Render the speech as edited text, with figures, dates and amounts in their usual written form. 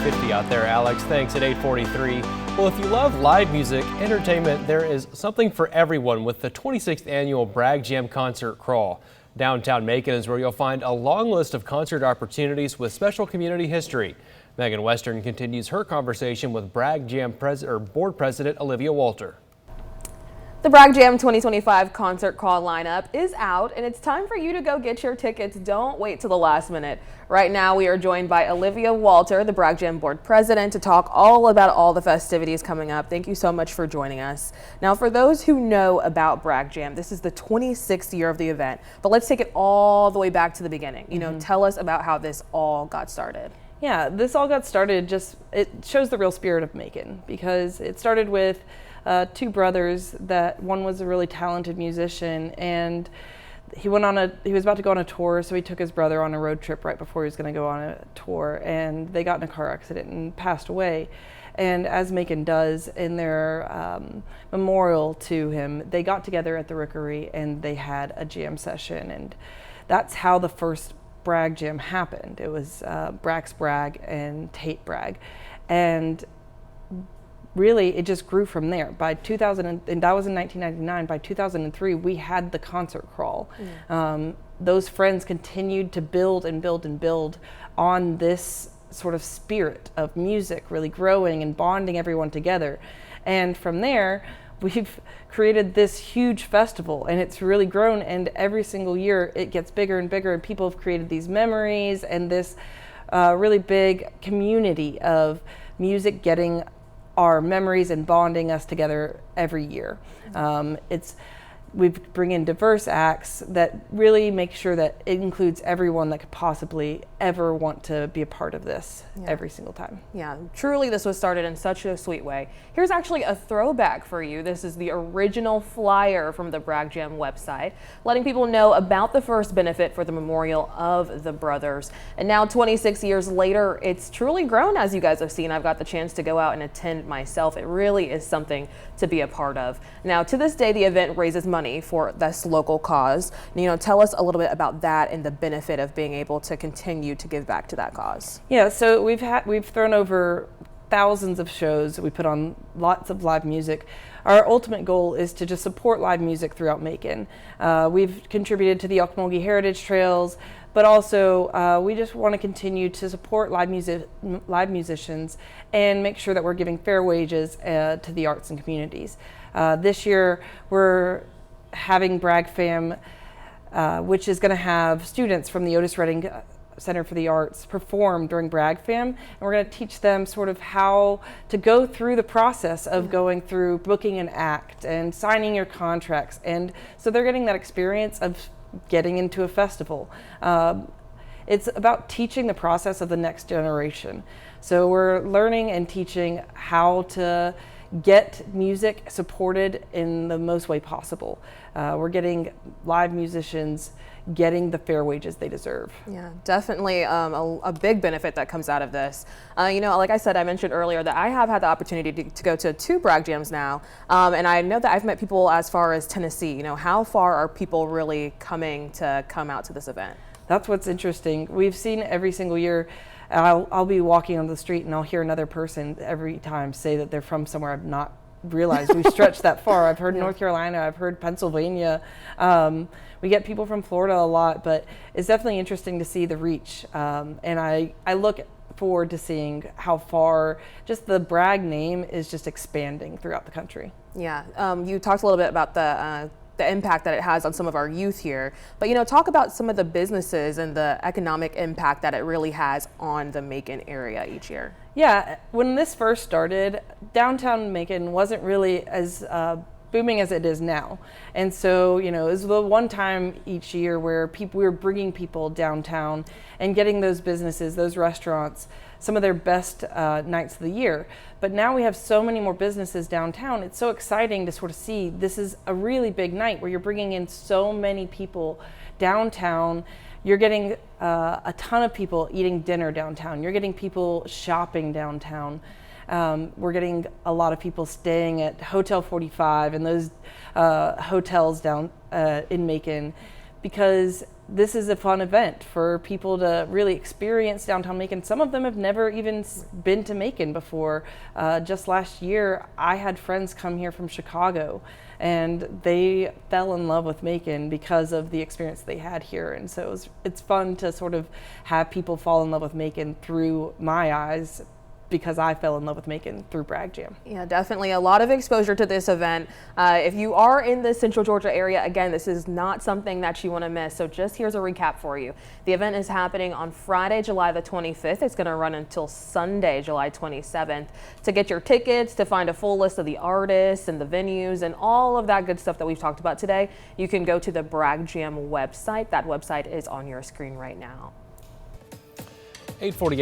50 out there, Alex. Thanks at 8:43. Well, if you love live music, entertainment, there is something for everyone with the 26th annual Bragg Jam Concert Crawl. Downtown Macon is where you'll find a long list of concert opportunities with special community history. Megan Western continues her conversation with Bragg Jam Board President Olivia Walter. The Bragg Jam 2025 concert call lineup is out, and it's time for you to go get your tickets. Don't wait till the last minute. Right now, we are joined by Olivia Walter, the Bragg Jam Board President, to talk all about all the festivities coming up. Thank you so much for joining us. Now, for those who know about Bragg Jam, this is the 26th year of the event, but let's take it all the way back to the beginning. Tell us about how this all got started. Yeah, this all got started it shows the real spirit of Macon, because it started with two brothers. That one was a really talented musician, and he was about to go on a tour, so he took his brother on a road trip right before he was going to go on a tour, and they got in a car accident and passed away. And as Macon does, in their memorial to him, they got together at the Rookery and they had a jam session, and that's how the first Bragg Jam happened. It was Brax Bragg and Tate Bragg, and really, it just grew from there. By 2000, and that was in 1999. By 2003, we had the concert crawl. Those friends continued to build and build and build on this sort of spirit of music, really growing and bonding everyone together. And from there, we've created this huge festival, and it's really grown. And every single year, it gets bigger and bigger. And people have created these memories and this really big community of music getting our memories and bonding us together every year. We bring in diverse acts that really make sure that it includes everyone that could possibly ever want to be a part of this every single time. Yeah, truly this was started in such a sweet way. Here's actually a throwback for you. This is the original flyer from the Bragg Jam website, letting people know about the first benefit for the memorial of the brothers. And now 26 years later, it's truly grown, as you guys have seen. I've got the chance to go out and attend myself. It really is something to be a part of. Now, to this day, the event raises money for this local cause. Tell us a little bit about that and the benefit of being able to continue to give back to that cause. Yeah, so we've thrown over thousands of shows. We put on lots of live music. Our ultimate goal is to just support live music throughout Macon. We've contributed to the Ocmulgee Heritage Trails, but also we just want to continue to support live musicians and make sure that we're giving fair wages to the arts and communities. This year we're having Bragg Fam, which is going to have students from the Otis Redding Center for the Arts perform during Bragg Fam, and we're going to teach them sort of how to go through the process of going through booking an act and signing your contracts, and so they're getting that experience of getting into a festival. It's about teaching the process of the next generation. So we're learning and teaching how to get music supported in the most way possible. We're getting live musicians getting the fair wages they deserve. Yeah, definitely a big benefit that comes out of this. Like I said, I mentioned earlier that I have had the opportunity to go to 2 Bragg Jams now, and I know that I've met people as far as Tennessee. How far are people really coming to come out to this event? That's what's interesting. We've seen every single year. I'll be walking on the street and I'll hear another person every time say that they're from somewhere I've not realized we've stretched that far. I've heard North Carolina, I've heard Pennsylvania. We get people from Florida a lot, but it's definitely interesting to see the reach. And I look forward to seeing how far just the Bragg name is just expanding throughout the country. Yeah, you talked a little bit about the impact that it has on some of our youth here, but talk about some of the businesses and the economic impact that it really has on the Macon area each year. Yeah, when this first started, downtown Macon wasn't really as booming as it is now. And so, it was the one time each year where we were bringing people downtown and getting those businesses, those restaurants, some of their best nights of the year. But now we have so many more businesses downtown. It's so exciting to sort of see this is a really big night where you're bringing in so many people downtown. You're getting a ton of people eating dinner downtown. You're getting people shopping downtown. We're getting a lot of people staying at Hotel 45 and those hotels down in Macon, because this is a fun event for people to really experience downtown Macon. Some of them have never even been to Macon before. Just last year, I had friends come here from Chicago, and they fell in love with Macon because of the experience they had here. And so it's fun to sort of have people fall in love with Macon through my eyes, because I fell in love with Macon through Bragg Jam. Yeah, definitely a lot of exposure to this event. If you are in the Central Georgia area, again, this is not something that you want to miss. So just here's a recap for you. The event is happening on Friday, July the 25th. It's going to run until Sunday, July 27th. To get your tickets, to find a full list of the artists and the venues and all of that good stuff that we've talked about today, you can go to the Bragg Jam website. That website is on your screen right now. 8:48.